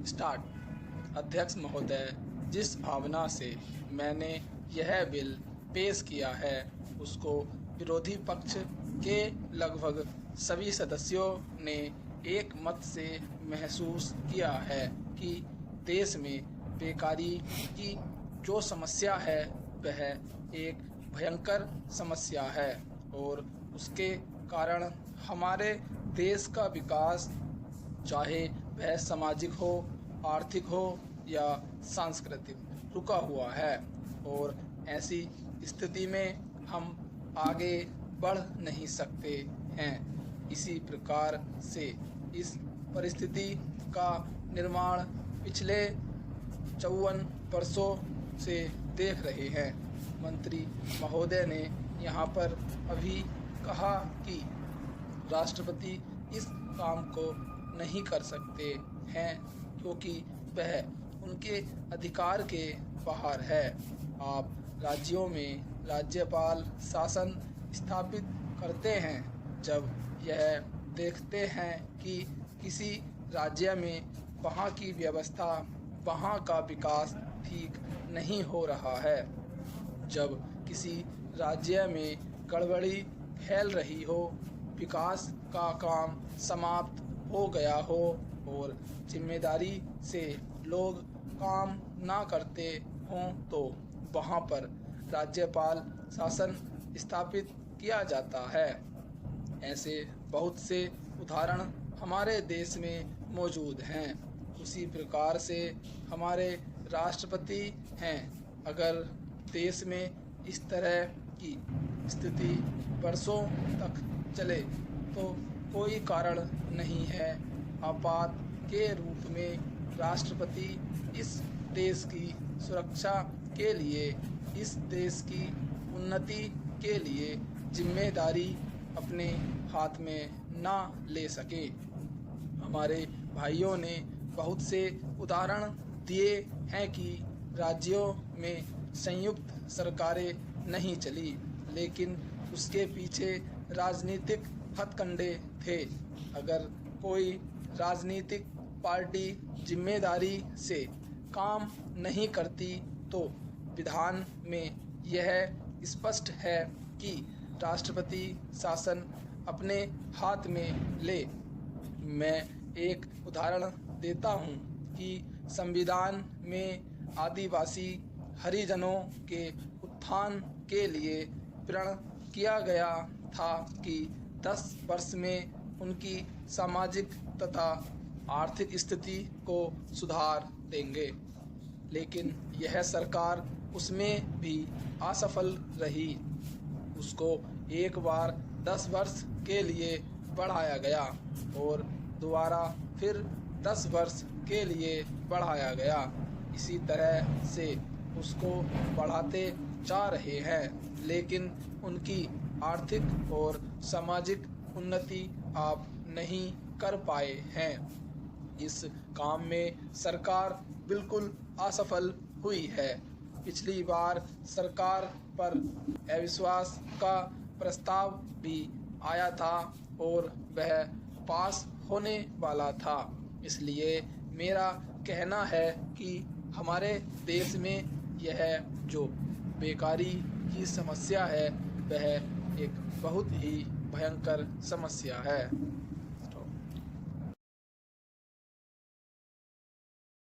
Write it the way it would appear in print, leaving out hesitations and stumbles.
Start. अध्यक्ष महोदय, जिस भावना से मैंने यह बिल पेश किया है उसको विरोधी पक्ष के लगभग सभी सदस्यों ने एक मत से महसूस किया है कि देश में बेकारी की जो समस्या है वह एक भयंकर समस्या है और उसके कारण हमारे देश का विकास, चाहे वह सामाजिक हो, आर्थिक हो या सांस्कृतिक, रुका हुआ है और ऐसी स्थिति में हम आगे बढ़ नहीं सकते हैं। इसी प्रकार से इस परिस्थिति का निर्माण पिछले 54 वर्षों से देख रहे हैं। मंत्री महोदय ने यहाँ पर अभी कहा कि राष्ट्रपति इस काम को नहीं कर सकते हैं क्योंकि वह उनके अधिकार के बाहर है। आप राज्यों में राज्यपाल शासन स्थापित करते हैं जब यह देखते हैं कि किसी राज्य में वहाँ की व्यवस्था, वहाँ का विकास ठीक नहीं हो रहा है, जब किसी राज्य में गड़बड़ी फैल रही हो, विकास का काम समाप्त हो गया हो और जिम्मेदारी से लोग काम ना करते हों तो वहाँ पर राज्यपाल शासन स्थापित किया जाता है। ऐसे बहुत से उदाहरण हमारे देश में मौजूद हैं। उसी प्रकार से हमारे राष्ट्रपति हैं। अगर देश में इस तरह की स्थिति वर्षों तक चले तो कोई कारण नहीं है आपात के रूप में राष्ट्रपति इस देश की सुरक्षा के लिए, इस देश की उन्नति के लिए जिम्मेदारी अपने हाथ में ना ले सके। हमारे भाइयों ने बहुत से उदाहरण दिए हैं कि राज्यों में संयुक्त सरकारें नहीं चली, लेकिन उसके पीछे राजनीतिक हथकंडे थे। अगर कोई राजनीतिक पार्टी जिम्मेदारी से काम नहीं करती तो विधान में यह स्पष्ट है कि राष्ट्रपति शासन अपने हाथ में ले। मैं एक उदाहरण देता हूँ कि संविधान में आदिवासी हरिजनों के उत्थान के लिए प्रण किया गया था कि 10 वर्ष में उनकी सामाजिक तथा आर्थिक स्थिति को सुधार देंगे, लेकिन यह सरकार उसमें भी असफल रही। उसको एक बार 10 वर्ष के लिए बढ़ाया गया और दोबारा फिर 10 वर्ष के लिए बढ़ाया गया। इसी तरह से उसको बढ़ाते जा रहे हैं, लेकिन उनकी आर्थिक और सामाजिक उन्नति आप नहीं कर पाए हैं। इस काम में सरकार बिल्कुल असफल हुई है। पिछली बार सरकार पर अविश्वास का प्रस्ताव भी आया था और वह पास होने वाला था। इसलिए मेरा कहना है कि हमारे देश में यह जो बेकारी की समस्या है वह एक बहुत ही भयंकर समस्या है।